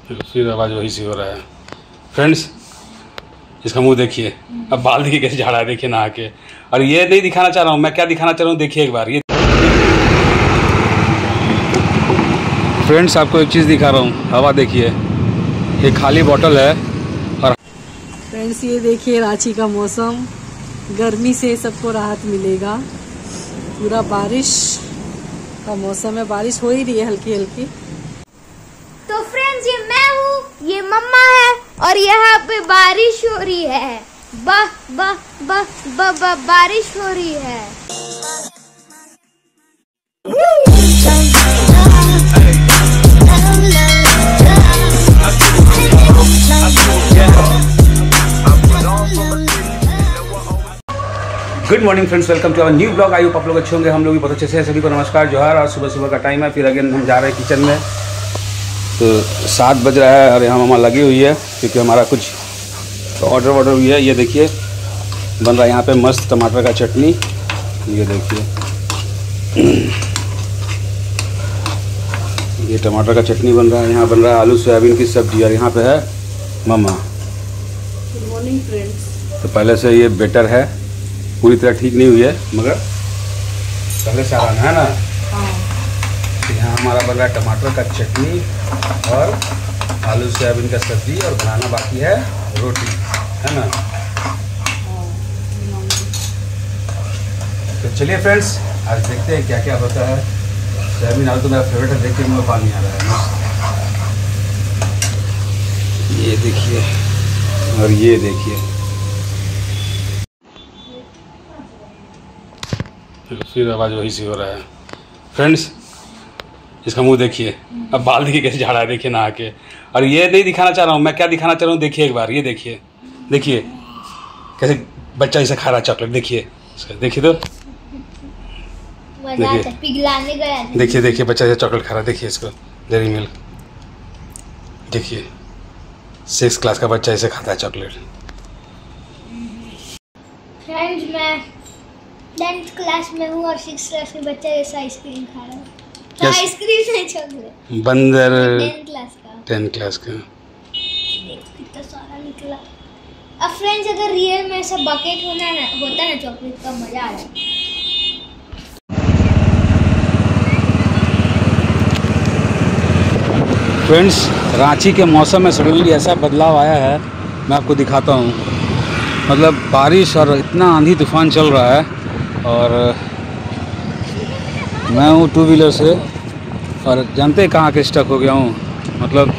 फिर आवाज़ वही सी हो रहा है। फ्रेंड्स, इसका मुंह देखिए, अब बाल देखिए कैसे झाड़ा है, देखिए नहा के। और ये नहीं दिखाना चाह रहा हूँ मैं, क्या दिखाना चाह रहा हूँ देखिए एक बार। ये फ्रेंड्स, आपको एक चीज़ दिखा रहा हूँ, हवा देखिए, ये खाली बोतल है। और फ्रेंड्स, ये देखिए रांची का मौसम, गर्मी से सबको राहत मिलेगा। पूरा बारिश का मौसम है, बारिश हो ही रही है हल्की हल्की। तो फ्रेंड्स, ये मैं हूँ, ये मम्मा है और यहाँ पे बारिश हो रही है। बारिश हो रही है। Good morning friends, welcome to our new blog. I hope आप लोग अच्छे होंगे, हम लोग भी बहुत अच्छे से हैं। सभी को नमस्कार, जोहार। और सुबह सुबह का टाइम है, फिर अगेन हम जा रहे हैं किचन में। तो 7 बज रहा है और यहाँ मम्मा लगी हुई है क्योंकि हमारा कुछ ऑर्डर हुई है। ये देखिए बन रहा है यहाँ पे मस्त टमाटर का चटनी। ये देखिए ये टमाटर का चटनी बन रहा है, यहाँ बन रहा है आलू सोयाबीन की सब्जी। और यहाँ पे है मम्मा। Good morning friends. तो पहले से ये बेटर है, पूरी तरह ठीक नहीं हुई है मगर पहले से आराम है ना। तो यहाँ हमारा बन रहा है टमाटर का चटनी और आलू सोयाबीन का सब्जी, और बनाना बाकी है रोटी, है ना। तो चलिए फ्रेंड्स, आज देखते हैं क्या क्या होता है। सोयाबीन आलू तो मेरा फेवरेट है, देख के मुँह में पानी आ रहा है। ये देखिए और ये देखिए, फिर आवाज़ वही सी हो रहा है। फ्रेंड्स, इसका मुंह देखिए, अब बाल देखिए कैसे झाड़ा है, देखिए नहा के। और ये नहीं दिखाना चाह रहा हूँ मैं, क्या दिखाना चाह रहा हूँ देखिए एक बार। ये देखिए, देखिए कैसे बच्चा इसे खा रहा है चॉकलेट। देखिए देखिए, तो देखिए देखिए बच्चा इसे चॉकलेट खा रहा है। देखिए इसको, डेयरी मिल्क। देखिए 6 क्लास का बच्चा इसे खाता है चॉकलेट। फ्रेंड्स, मैं 10th क्लास में हूँ और 6th क्लास में बच्चा जैसा आइसक्रीम खा रहा है। तो आइसक्रीम नहीं, चॉकलेट। बंदर 10th क्लास का। 10 क्लास का कितना सारा निकला। अब फ्रेंड्स, अगर रियल में ऐसा बकेट होता ना चॉकलेट का, मजा आ जाए। फ्रेंड्स, रांची के मौसम में सडनली ऐसा बदलाव आया है, मैं आपको दिखाता हूँ। मतलब बारिश और इतना आंधी तूफान चल रहा है। और मैं हूँ 2 व्हीलर से, और जानते हैं कहाँ के स्टक हो गया हूँ। मतलब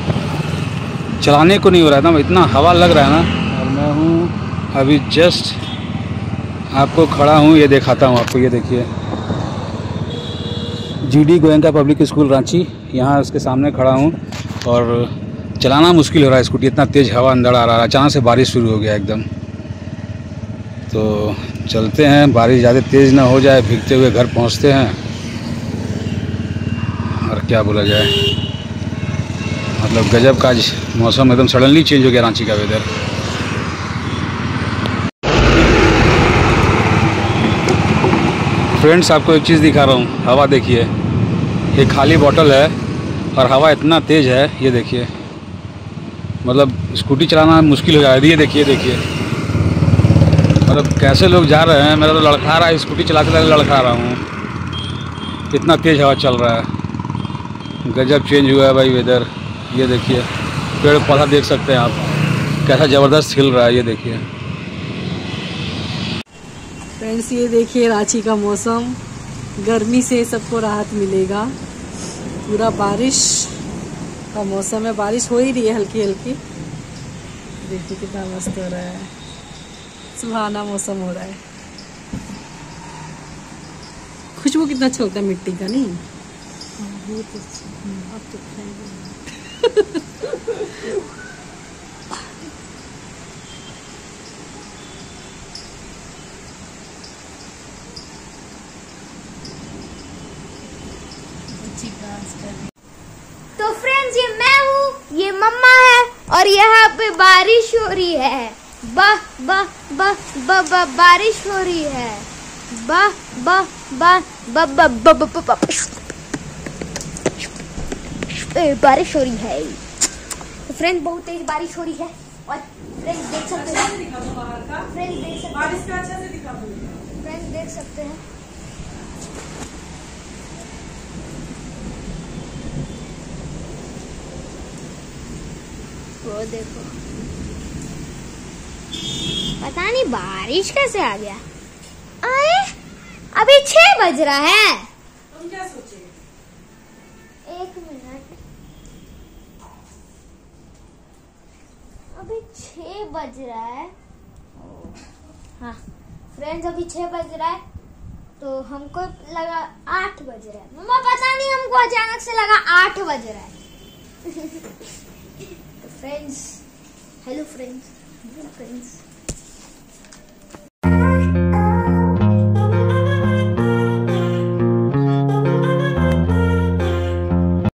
चलाने को नहीं हो रहा था, इतना हवा लग रहा है ना। और मैं हूँ अभी जस्ट आपको खड़ा हूँ, ये दिखाता हूँ आपको। ये देखिए GD Goenka public school Ranchi, यहाँ उसके सामने खड़ा हूँ। और चलाना मुश्किल हो रहा है स्कूटी, इतना तेज़ हवा अंदर आ रहा है। अचानक से बारिश शुरू हो गया एकदम। तो चलते हैं, बारिश ज़्यादा तेज़ ना हो जाए, भीगते हुए घर पहुंचते हैं। और क्या बोला जाए, मतलब गजब का मौसम एकदम सडनली चेंज हो गया रांची का वेदर। फ्रेंड्स, आपको एक चीज़ दिखा रहा हूँ, हवा देखिए, ये खाली बोतल है और हवा इतना तेज़ है। ये देखिए, मतलब स्कूटी चलाना मुश्किल हो जाएगा। ये देखिए देखिए, मतलब कैसे लोग जा रहे हैं। मेरा तो लड़खड़ा रहा है, स्कूटी चलाते चलाते लड़खड़ा रहा हूँ, इतना तेज़ हवा चल रहा है। गजब चेंज हुआ है भाई वेदर। ये देखिए पेड़ पौधा देख सकते हैं आप, कैसा ज़बरदस्त खिल रहा है। ये देखिए फ्रेंड्स, ये देखिए रांची का मौसम, गर्मी से सबको राहत मिलेगा। पूरा बारिश का मौसम है, बारिश हो ही रही है हल्की हल्की। देखिए कितना मस्त हो रहा है, सुहाना मौसम हो रहा है। खुशबू कितना अच्छा होता है मिट्टी का, नहीं? बहुत अच्छा। तो फ्रेंड्स, ये मैं हूँ, ये मम्मा है और यहाँ पे बारिश हो रही है। बारिश हो रही है। बारिश हो रही है। तो फ्रेंड्स बहुत तेज बारिश हो रही है और फ्रेंड्स देख सकते हैं, फ्रेंड्स देख सकते हैं, फ्रेंड्स देख सकते हैं वो देखो, पता नहीं बारिश कैसे आ गया। आए अभी 6 बज रहा है। तुम क्या सोचे? 1 मिनट, अभी 6 बज रहा है। हाँ फ्रेंड्स अभी 6 बज रहा है, तो हमको लगा 8 बज रहा है। मम्मा पता नहीं हमको अचानक से लगा 8 बज रहा है। तो फ्रेंड्स, हेलो फ्रेंड्स,